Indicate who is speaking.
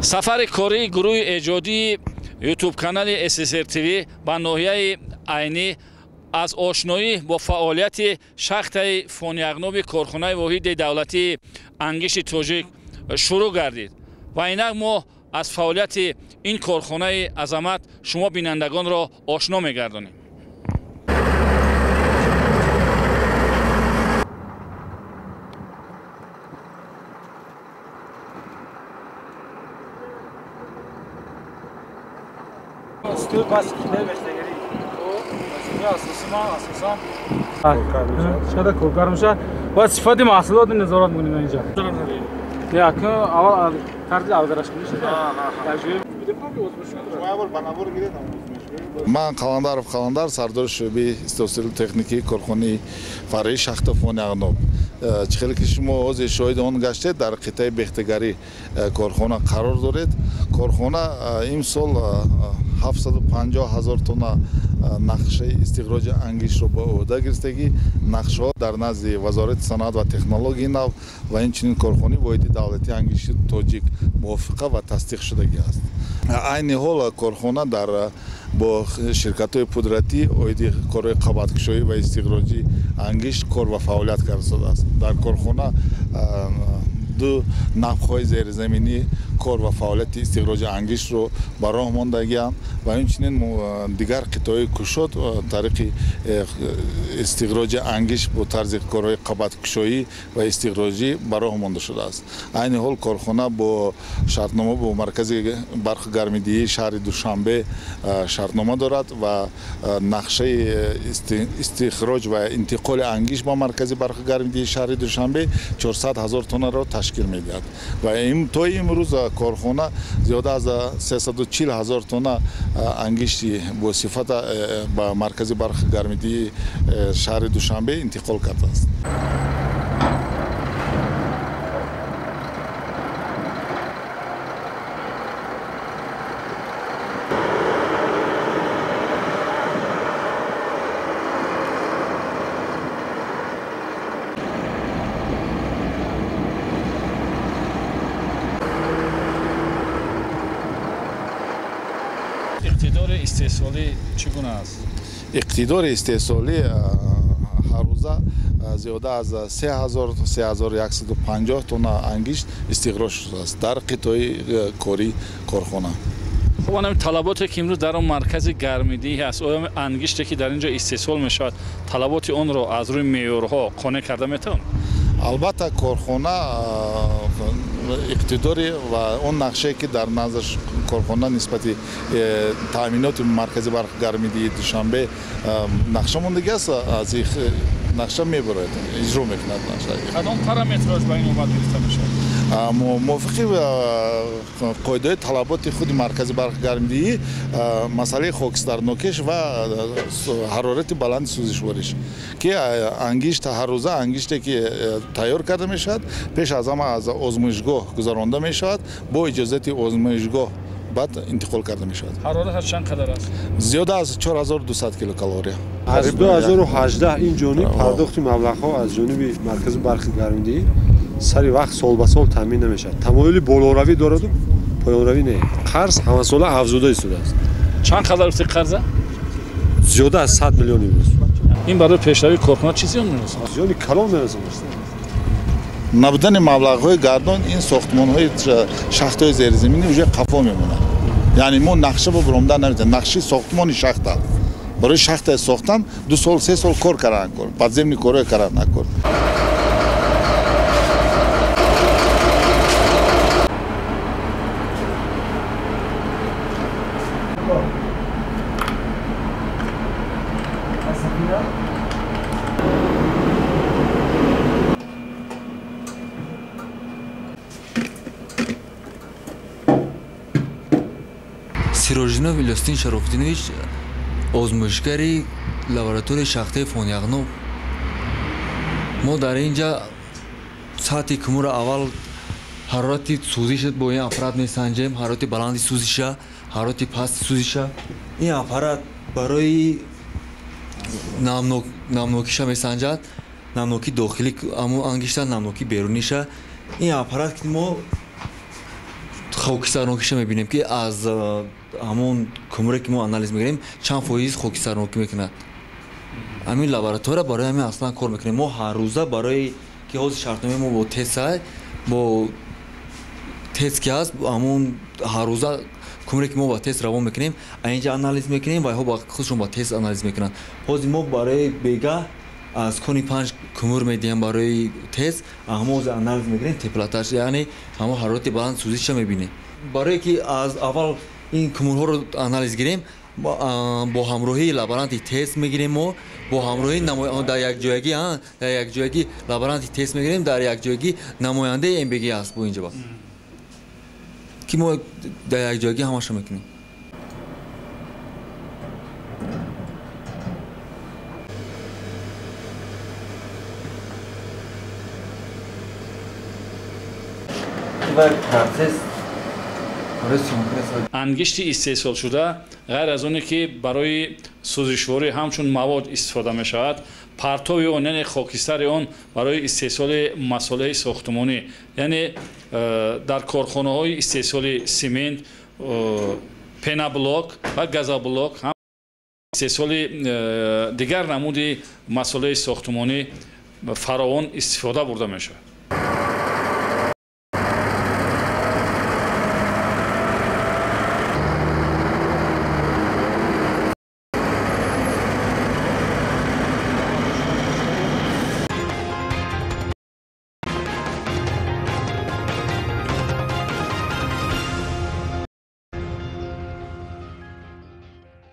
Speaker 1: سفر کاری گروه ایجادی یوتیوب کانال SSR TV با ناحیه عینی از آشنایی با فعالیت شاخت فونیاغنوب کارخانه واحد دولتی انگیش تاجیک شروع گردید و اینک ما از فعالیت این کارخانه عظمت شما بینندگان را آشنا می‌گردانیم.
Speaker 2: Steel plastikler beştegeri. O اساسا شده کار میشه و صفات محصولات نظارت می‌کنیم اینجا. یا که اول طرز آوردارش میشه.
Speaker 3: من قلندر سردار شعبه استوسیل تکنیکی کارخانه فرعی شاخت فونیاغنوب. چخیلی که شما از شاهد آن گشته در قطعه بختگری کارخانه قرار دارید. کارخانه این سال 750,000 تن نقشه استخراج انگیش رو به عهده گرفتگی نقشه ها در نزد وزارت صنعت و تکنولوژی نو و اینچنین کارخانه واحد دولتی انگیش تاجیک موافقه و تصدیق شدگی است. عین حال کارخانه در با شرکت‌های قدرتی اویدی کار قبض‌کشایی و استخراجی انگیش کار و فعالیت کرده است. در کارخانه دو نفخ‌های زیرزمینی کار و فعالیت استخراج انگیش رو براه ماندگی‌اند و همچنین دیگر قطعه‌های کشود طریق استخراج انگیش با طرز کارهای قبض‌کشایی و استخراجی براه مانده شده است. عین حال کارخانه با شرطنامه با مرکز برق گرمیدهی شهر دوشنبه شرطنامه دارد و نقشه استخراج و انتقال انگیش با مرکز برق گرمیدهی شهر دوشنبه 400,000 تن را تشکیل می‌دهد و تا امروز کارخانه زیاده از 340,000 تن انگیش با صفت به مرکز برق گرمیدهی شهر دوشنبه انتقال کرده است.
Speaker 1: اقتدار استحصالی چگونه است؟
Speaker 3: اقتدار استحصالی هر روزه زیاده از 3,150 تن انگیش استخراج شده است در قطعه کاری کارخانه.
Speaker 1: خب آن طلباتی که امروز در اون مرکز گرمیدهی هست آیا انگیشتی که در اینجا استحصال میشود طلبات اون رو از روی معیارها قانع کرده میتون؟
Speaker 3: البته کارخانه اقتداری و اون نقشه که در نظر کارخانه نسبت تامینات مرکز برق گرمیدهی دوشنبه نقشه ماندگی است از این نقشه میبرد اجرا میکند نقشه.
Speaker 1: کدام پارامترهاش با این اومد گرفته میشه؟
Speaker 3: موافقی قاعده طلبات خود مرکز برق گرمیدهی مسئله خاکسترنوکش و حرارت بلند سوزشوارش که انگیشت هر روزه انگیشتی که تیار کرده میشد پیش از همه از آزمایشگاه گذرانده میشود با اجازه آزمایشگاه بعد انتقال کرده میشود.
Speaker 1: حرارت چند قدر است؟
Speaker 3: زیاده از 4200 کیلوکالری.
Speaker 4: از 2018 این جانب پرداخت مبلغ‌ها از جانب مرکز برق گرمیدهی سری وقت سال به سال تامین نمیشد. تمایل بالاروی دارد و پایانروی نه. قرض همه ساله افزوده شده است.
Speaker 1: چند قدر است قرض؟
Speaker 4: زیاده از 100 میلیون یورو.
Speaker 1: این برای پیشروی کارخانه چیزی میرسه؟
Speaker 4: زیانی کلان میرسه.
Speaker 3: نبودن مبلغ‌های گردان این ساختمان‌های شاخت‌های زیرزمینی وجه قفا میمونه. یعنی ما نقشه با برآمده نمی‌تونیم. نقشه ساختمان شاخت برای شاخت ساختن 2 سال 3 سال کار کردن کار. بعد زمین کار کردن نکرد.
Speaker 5: Сирожинов Илюстин Шарофдинович, озмӯшгари лабораторияи шахтаи Фониағноб. Мо дар инҷа сатҳи кумура аввал ҳарорати сӯзиша бо ин аппарат месанҷем, ҳарорати баланди сӯзиша, ҳарорати пасти сӯзиша. Ин аппарат барои намнокиша месанҷад, намнокии дохилӣ аммо ангишта, намнокии беруниша. Ин аппарат ки мо خاکسترنوکیش میبینیم که از همون کمره که ما آنالیز میگیریم چند فایز خاکسترنوکی میکنه. همین لابراتوار برای همین اصلا کار میکنیم. ما هر روزه برای که حوض شرطنامه ما با تست با تست که هست همون هر روزه کمره که ما با تست روان میکنیم اینجا آنالیز میکنیم و با خودشون با تست آنالیز میکنن. حوض ما برای بیگاه از کنی 5 کمر میدیم برای تست همون آنالیز میکنیم تمپراتورش یعنی همون حرارت بلند سوزش میبینیم. برای که از اول این کمرها رو آنالیز گیریم با همراهی لابرانتی تست میگیریم و با همراهی در یک جایگی لابرانتی تست میگیریم در یک جایگی نماینده ام بی هست با اینجا با که ما در یک جایگی همش میکنیم.
Speaker 1: ангишти истеҳсолшуда ғайр аз оне ки барои сӯзишворӣ ҳамчун мавод истифода мешавад, партови он яъне хокистари он барои истеҳсоли масъулияи сохтумонӣ яъне дар корхонаҳои истеҳсоли симент, пеноблок ва газоблок истеҳсоли дигар намуди масъулияи сохтумонӣ фаровон истифода бурда мешавад.